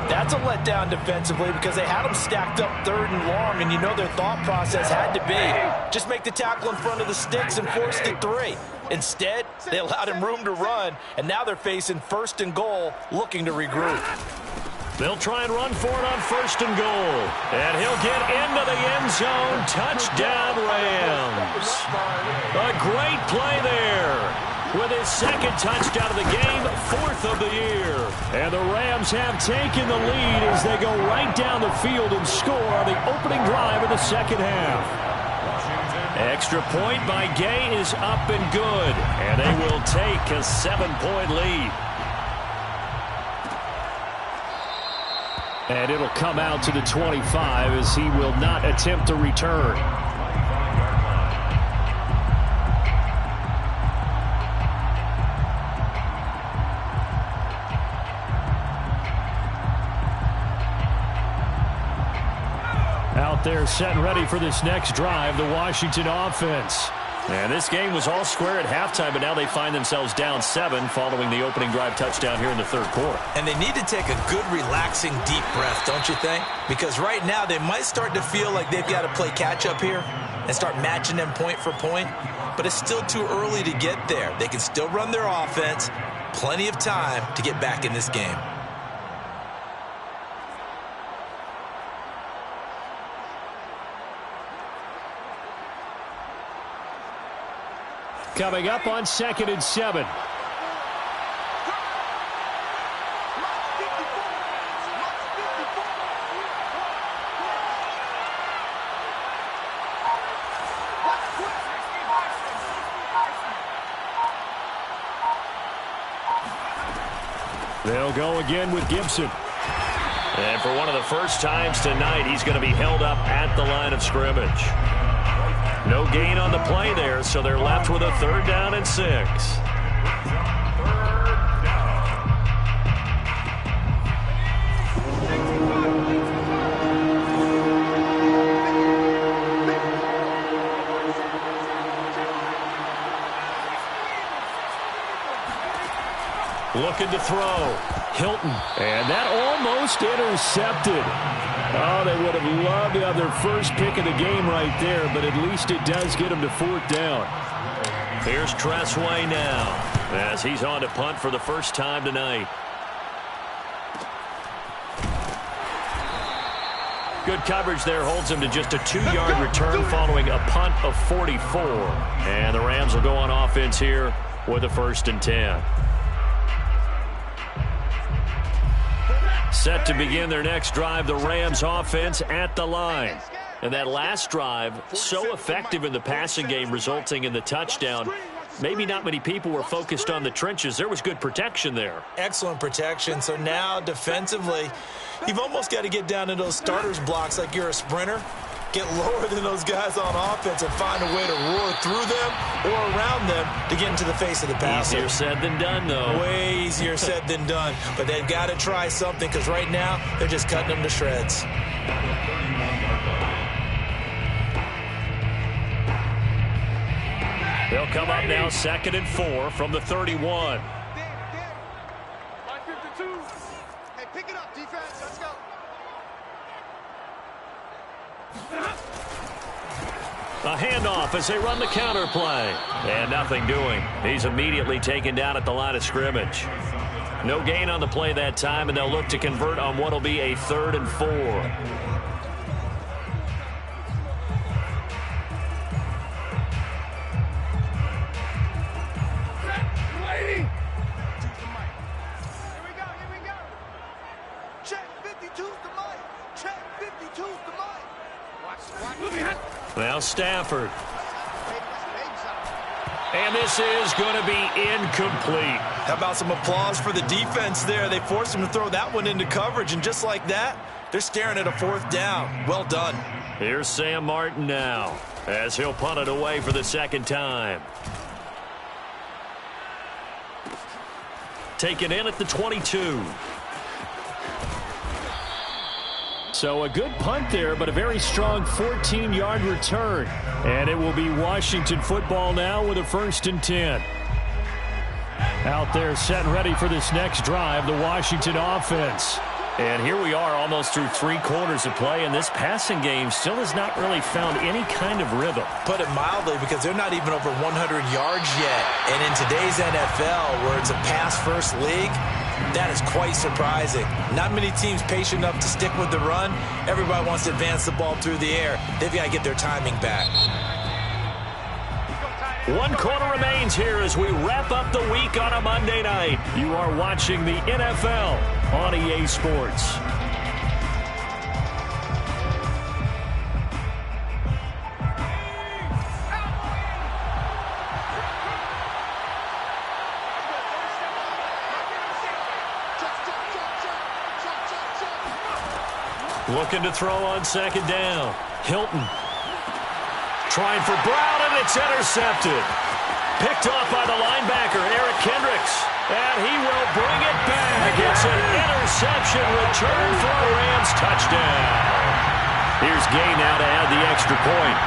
C: That's a letdown defensively because they had him stacked up 3rd and long, and you know their thought process had to be just make the tackle in front of the sticks and force the 3. Instead, they allowed him room to run, and now they're facing 1st and goal, looking to regroup.
B: They'll try and run for it on 1st and goal. And he'll get into the end zone. Touchdown, Rams. A great play there. With his 2nd touchdown of the game, 4th of the year. And the Rams have taken the lead as they go right down the field and score on the opening drive of the 2nd half. Extra point by Gay is up and good. And they will take a 7-point lead.
A: And it'll come out to the 25 as he will not attempt to return. there set and ready for this next drive, the Washington offense.
B: And this game was all square at halftime, but now they find themselves down 7 following the opening drive touchdown here in the third quarter.
C: And they need to take a good, relaxing, deep breath, don't you think? Because right now they might start to feel like they've got to play catch-up here and start matching them point for point. But it's still too early to get there. They can still run their offense. Plenty of time to get back in this game.
A: Coming up on 2nd and 7. They'll go again with Gibson.
B: And for one of the first times tonight, he's going to be held up at the line of scrimmage. No gain on the play there, so they're left with a 3rd down and 6.
A: Looking to throw. Hilton. And that almost intercepted. Oh, they would have loved to have their first pick of the game right there, but at least it does get them to 4th down.
B: Here's Rzsl now as he's on to punt for the first time tonight. Good coverage there holds him to just a 2-yard return following a punt of 44. And the Rams will go on offense here with a 1st and 10. Set to begin their next drive, the Rams offense at the line. And that last drive, so effective in the passing game, resulting in the touchdown. Maybe not many people were focused on the trenches. There was good protection there.
C: Excellent protection. So now defensively, you've almost got to get down to those starters blocks like you're a sprinter. Get lower than those guys on offense and find a way to roar through them or around them to get into the face of the passer.
B: Easier said than done, though.
C: Way easier said than done. But they've got to try something because right now they're just cutting them to shreds.
B: They'll come up now 2nd and 4 from the 31.
D: Hey, pick it up, defense. Let's go.
B: A handoff as they run the counter play. And nothing doing. He's immediately taken down at the line of scrimmage. No gain on the play that time, and they'll look to convert on what will be a 3rd and 4. Now Stafford. And this is going to be incomplete.
C: How about some applause for the defense there? They forced him to throw that one into coverage, and just like that, they're staring at a 4th down. Well done.
B: Here's Sam Martin now as he'll punt it away for the 2nd time. Taken in at the 22.
A: So a good punt there, but a very strong 14-yard return. And it will be Washington football now with a 1st and 10. Out there set and ready for this next drive, the Washington offense.
B: And here we are almost through 3 quarters of play, and this passing game still has not really found any kind of rhythm.
C: Put it mildly, because they're not even over 100 yards yet. And in today's NFL, where it's a pass-first league, that is quite surprising. Not many teams patient enough to stick with the run. Everybody wants to advance the ball through the air. They've got to get their timing back.
B: 1 quarter remains here as we wrap up the week on a Monday night. You are watching the NFL on EA Sports. Looking to throw on 2nd down. Hilton trying for Brown, and it's intercepted. Picked off by the linebacker, Eric Kendricks. And he will bring it back. It's an interception return for a Rams touchdown. Here's Gay now to add the extra point.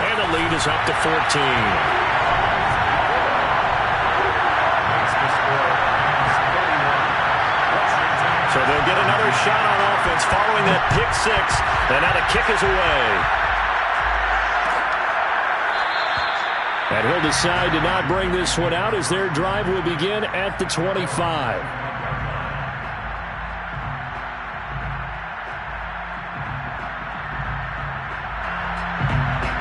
B: And the lead is up to 14. So they'll get another shot on offense following that pick six. And now the kick is away. And he'll decide to not bring this one out as their drive will begin at the 25.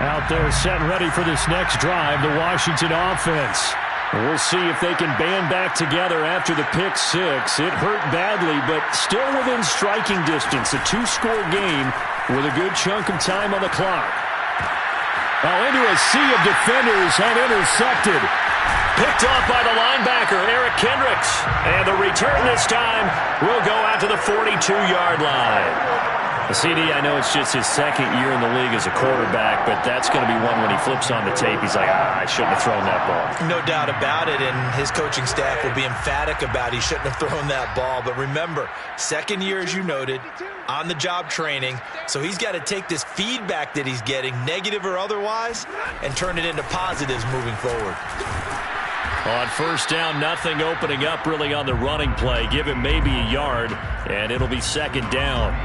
B: Out there set and ready for this next drive, the Washington offense. We'll see if they can band back together after the pick six. It hurt badly, but still within striking distance. A two-score game with a good chunk of time on the clock. Now into a sea of defenders and intercepted. Picked off by the linebacker, Eric Kendricks. And the return this time will go out to the 42-yard line. CD, I know it's just his second year in the league as a quarterback, but that's going to be one when he flips on the tape. He's like, I shouldn't have thrown that ball.
C: No doubt about it, and his coaching staff will be emphatic about he shouldn't have thrown that ball. But remember, second year, as you noted, on-the-job training, so he's got to take this feedback that he's getting, negative or otherwise, and turn it into positives moving forward.
B: On first down, nothing opening up really on the running play. Give him maybe a yard, and it'll be second down.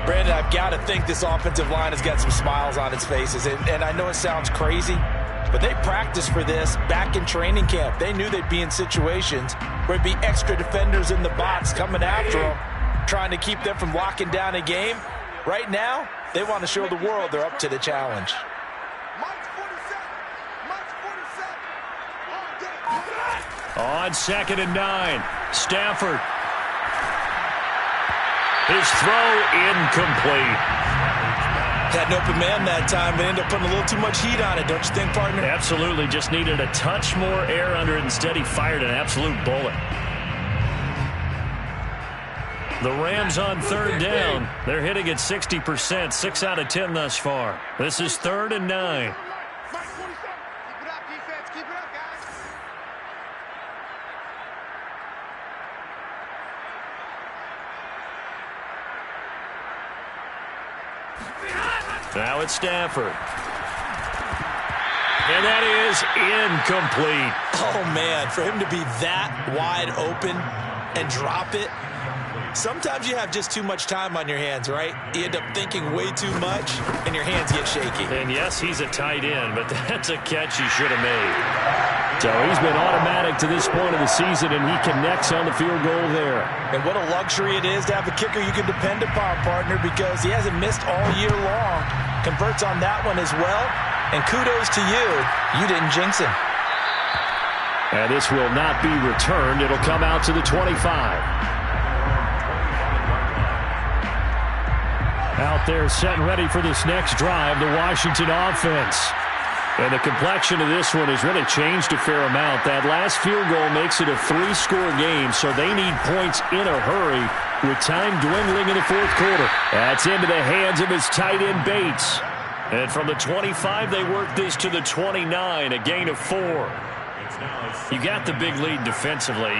C: Brandon, I've got to think this offensive line has got some smiles on its faces. And I know it sounds crazy, but they practiced for this back in training camp. They knew they'd be in situations where there'd be extra defenders in the box coming after them, trying to keep them from locking down a game. Right now, they want to show the world they're up to the challenge.
B: On 2nd and 9, Stafford. His throw incomplete.
C: Had an open man that time, but ended up putting a little too much heat on it, don't you think, partner?
B: Absolutely. Just needed a touch more air under it. Instead, he fired an absolute bullet. The Rams on 3rd down. They're hitting at 60%, 6 out of 10 thus far. This is 3rd and 9. Now it's Stafford. And that is incomplete.
C: Oh, man, for him to be that wide open and drop it. Sometimes you have just too much time on your hands, right? You end up thinking way too much, and your hands get shaky.
B: And yes, he's a tight end, but that's a catch he should have made. So he's been automatic to this point of the season, and he connects on the field goal there.
C: And what a luxury it is to have a kicker you can depend upon, partner, because he hasn't missed all year long. Converts on that one as well. And kudos to you. You didn't jinx him.
B: And this will not be returned. It'll come out to the 25. Out there set and ready for this next drive, the Washington offense. And the complexion of this one has really changed a fair amount. That last field goal makes it a 3-score game, so they need points in a hurry with time dwindling in the 4th quarter. That's into the hands of his tight end Bates. And from the 25, they work this to the 29, a gain of 4. You got the big lead defensively,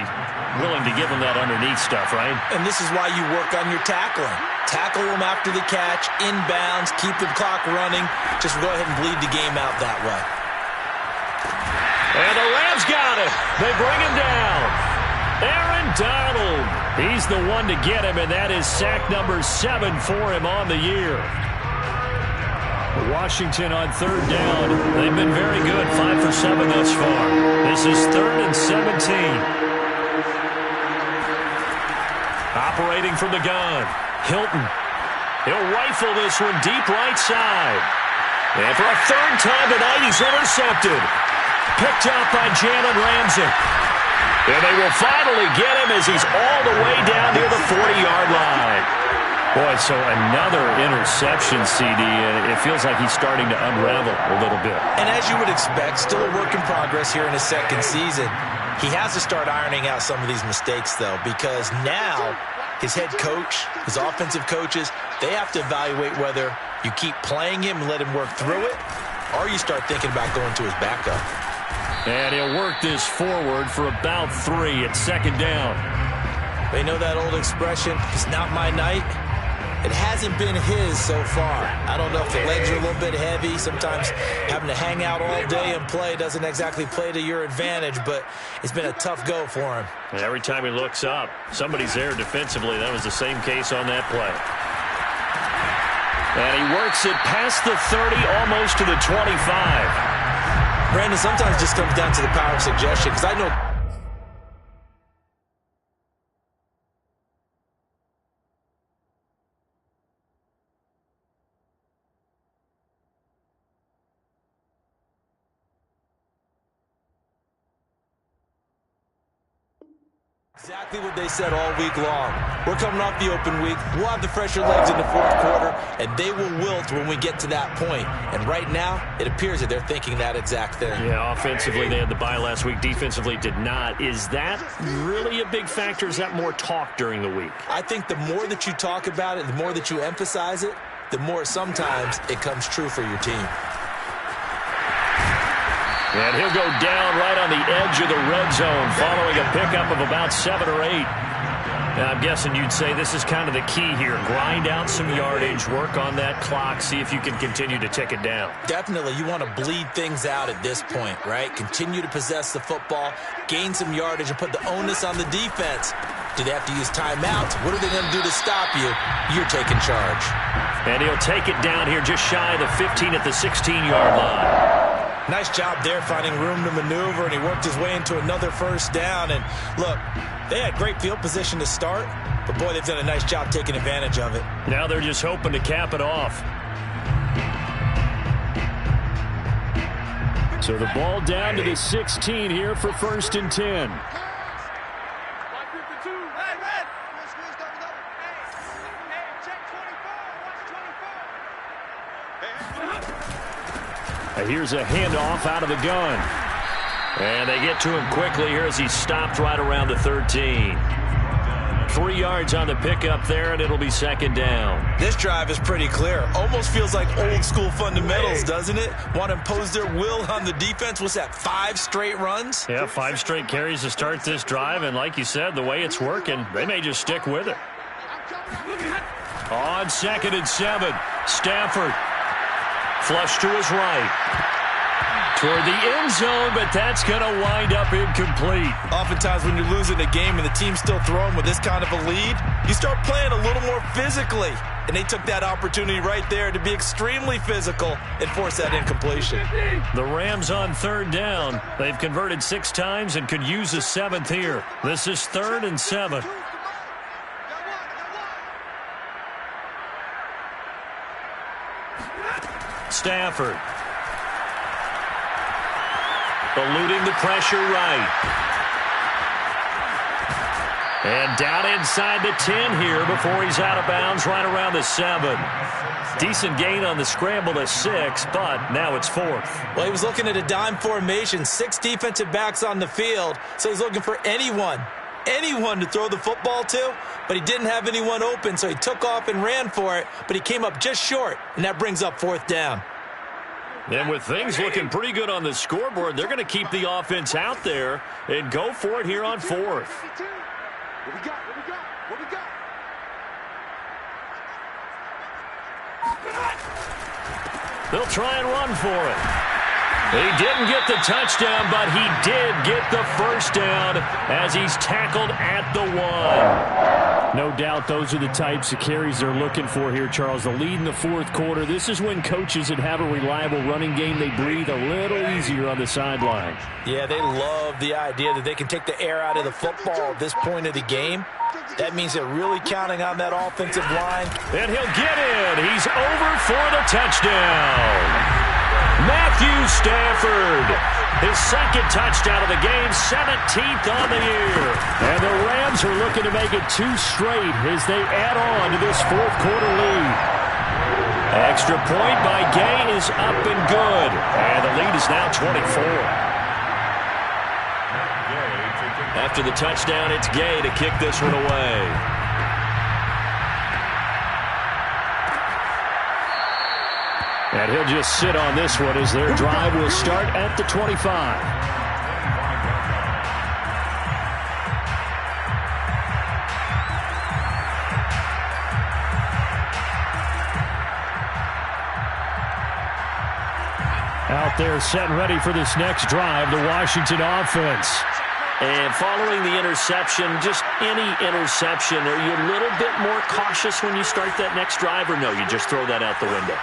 B: willing to give them that underneath stuff, right?
C: And this is why you work on your tackling. Tackle them after the catch, inbounds, keep the clock running. Just go ahead and bleed the game out that way.
B: And the Rams got it. They bring him down. Aaron Donald. He's the one to get him, and that is sack number 7 for him on the year. Washington on 3rd down. They've been very good, 5 for 7 thus far. This is 3rd and 17. Operating from the gun, Hilton. He'll rifle this one deep right side. And for a 3rd time tonight, he's intercepted. Picked up by Jalen Ramsey. And they will finally get him as he's all the way down near the 40-yard line. Boy, so another interception, CD, and it feels like he's starting to unravel a little bit.
C: And as you would expect, still a work in progress here in his 2nd season. He has to start ironing out some of these mistakes, though, because now his head coach, his offensive coaches, they have to evaluate whether you keep playing him and let him work through it, or you start thinking about going to his backup.
B: And he'll work this forward for about 3 at 2nd down.
C: They know that old expression, it's not my night. It hasn't been his so far. I don't know if the legs are a little bit heavy. Sometimes having to hang out all day and play doesn't exactly play to your advantage, but it's been a tough go for him.
B: And every time he looks up, somebody's there defensively. That was the same case on that play. And he works it past the 30, almost to the 25.
C: Brandon, sometimes it just comes down to the power of suggestion, because I know exactly what they said all week long. We're coming off the open week. We'll have the fresher legs in the fourth quarter, and they will wilt when we get to that point. And right now, it appears that they're thinking that exact thing.
B: Yeah, offensively, they had the bye last week. Defensively, did not. Is that really a big factor? Is that more talk during the week?
C: I think the more that you talk about it, the more that you emphasize it, the more sometimes it comes true for your team.
B: And he'll go down right on the edge of the red zone following a pickup of about 7 or 8. Now, I'm guessing you'd say this is kind of the key here. Grind out some yardage, work on that clock, see if you can continue to tick it down.
C: Definitely. You want to bleed things out at this point, right? Continue to possess the football, gain some yardage, and put the onus on the defense. Do they have to use timeouts? What are they going to do to stop you? You're taking charge.
B: And he'll take it down here just shy of the 15 at the 16-yard line.
C: Nice job there finding room to maneuver, and he worked his way into another first down. And look, they had great field position to start, but boy, they've done a nice job taking advantage of it.
B: Now they're just hoping to cap it off. So the ball down to the 16 here for 1st and 10. Here's a handoff out of the gun. And they get to him quickly here as he's stopped right around the 13. 3 yards on the pickup there, and it'll be 2nd down.
C: This drive is pretty clear. Almost feels like old school fundamentals, doesn't it? Want to impose their will on the defense. What's that, 5 straight runs?
B: Yeah, 5 straight carries to start this drive, and like you said, the way it's working, they may just stick with it. On 2nd and 7, Stafford. Flush to his right. Toward the end zone, but that's going to wind up incomplete.
C: Oftentimes when you're losing a game and the team's still throwing with this kind of a lead, you start playing a little more physically. And they took that opportunity right there to be extremely physical and force that incompletion.
B: The Rams on 3rd down. They've converted 6 times and could use a 7th here. This is 3rd and 7. Stafford. Eluding the pressure right. And down inside the 10 here before he's out of bounds right around the 7. Decent gain on the scramble to 6, but now it's 4th.
C: Well, he was looking at a dime formation, 6 defensive backs on the field, so he's looking for anyone to throw the football to, but he didn't have anyone open, so he took off and ran for it, but he came up just short, and that brings up 4th down.
B: And with things looking pretty good on the scoreboard, they're going to keep the offense out there and go for it here on 4th.
D: What we got? What we got? What we got?
B: They'll try and run for it. He didn't get the touchdown, but he did get the first down as he's tackled at the 1. No doubt those are the types of carries they're looking for here, Charles. The lead in the 4th quarter. This is when coaches that have a reliable running game, they breathe a little easier on the sideline.
C: Yeah, they love the idea that they can take the air out of the football at this point of the game. That means they're really counting on that offensive line.
B: And he'll get in. He's over for the touchdown. Matthew Stafford, his 2nd touchdown of the game, 17th on the year. And the Rams are looking to make it 2 straight as they add on to this 4th quarter lead. Extra point by Gay is up and good. And the lead is now 24. After the touchdown, it's Gay to kick this one away. And he'll just sit on this one as their drive will start at the 25.
A: Out there set and ready for this next drive, the Washington offense.
B: And following the interception, just any interception, are you a little bit more cautious when you start that next drive, or no, you just throw that out the window?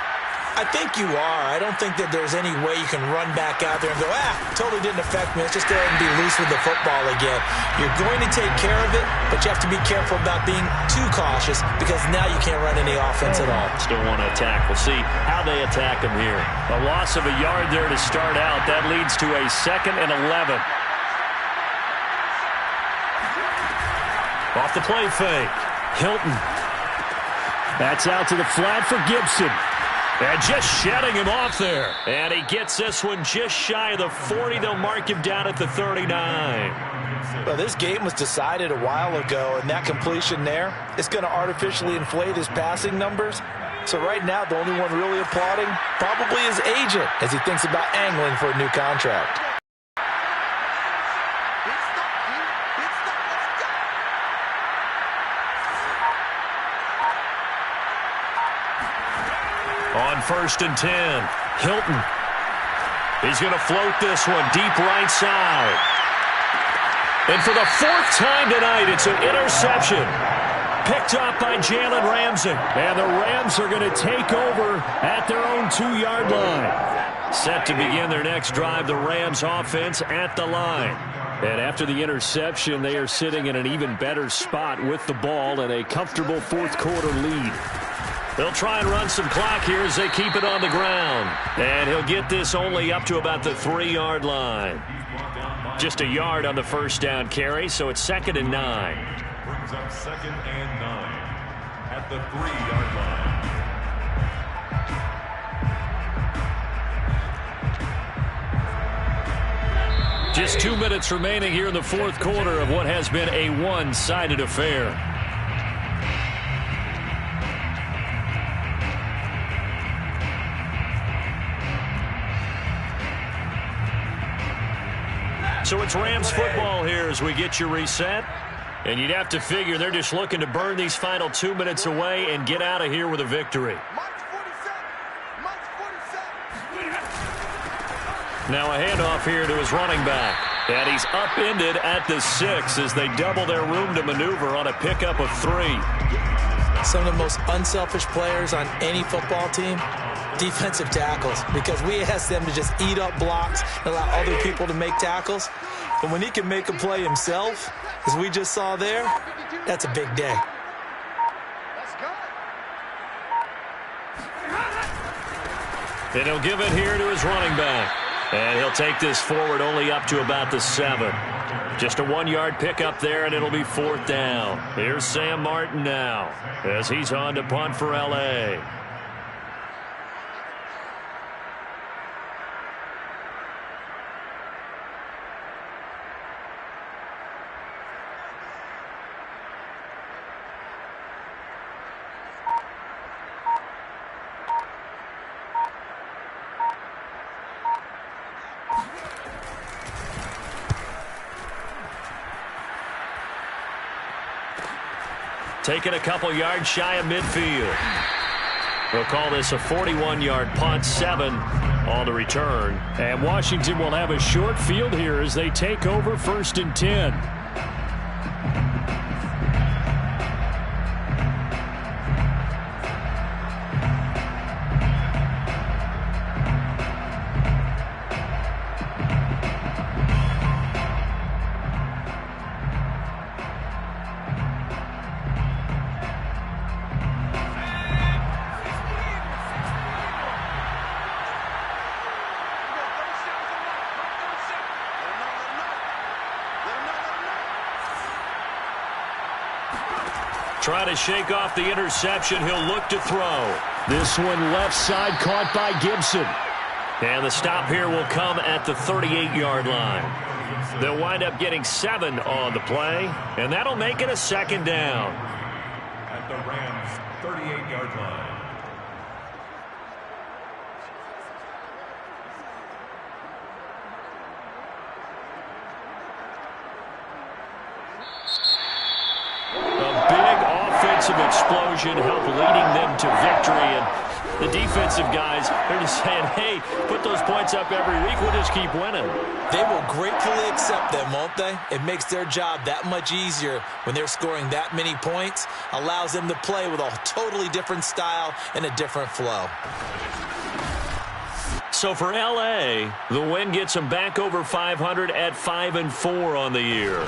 C: I think you are. I don't think that there's any way you can run back out there and go, totally didn't affect me. Let's just go ahead and be loose with the football again. You're going to take care of it, but you have to be careful about being too cautious because now you can't run any offense at all.
B: Still want to attack. We'll see how they attack him here.
A: A loss of a yard there to start out. That leads to a 2nd and 11. Off the play fake. Hilton. That's out to the flat for Gibson. And just shutting him off there.
B: And he gets this one just shy of the 40. They'll mark him down at the 39.
C: Well, this game was decided a while ago, and that completion there is going to artificially inflate his passing numbers. So right now, the only one really applauding probably his agent as he thinks about angling for a new contract.
A: On 1st and 10, Hilton. He's going to float this one deep right side. And for the 4th time tonight, it's an interception. Picked up by Jalen Ramsey. And the Rams are going to take over at their own 2-yard line. Set to begin their next drive, the Rams offense at the line. And after the interception, they are sitting in an even better spot with the ball and a comfortable 4th quarter lead. They'll try and run some clock here as they keep it on the ground. And he'll get this only up to about the 3-yard line. Just a yard on the 1st down carry, so it's 2nd and 9.
E: Brings up 2nd and 9 at the 3-yard line.
A: Just 2 minutes remaining here in the 4th quarter of what has been a one-sided affair. So it's Rams football here as we get you reset. And you'd have to figure they're just looking to burn these final 2 minutes away and get out of here with a victory. Now a handoff here to his running back. And he's upended at the 6 as they double their room to maneuver on a pickup of 3.
C: Some of the most unselfish players on any football team, defensive tackles, because we ask them to just eat up blocks and allow other people to make tackles. But when he can make a play himself, as we just saw there, that's a big day.
A: And he'll give it here to his running back. And he'll take this forward only up to about the 7. Just a 1-yard pickup there, and it'll be 4th down. Here's Sam Martin now as he's on to punt for L.A. Taking a couple yards shy of midfield. They'll call this a 41-yard punt, 7 on the return. And Washington will have a short field here as they take over 1st and 10. Trying to shake off the interception. He'll look to throw. This one left side caught by Gibson. And the stop here will come at the 38-yard line. They'll wind up getting 7 on the play, and that'll make it a 2nd down.
E: At the Rams' 38-yard line.
A: Offensive explosion helped leading them to victory, and The defensive guys, they're just saying, hey, put those points up every week. We'll just keep winning.
C: They will gratefully accept them, won't they? It makes their job that much easier when they're scoring that many points. Allows them to play with a totally different style and a different flow.
A: So for L.A., the win gets them back over 500 at 5-4 on the year.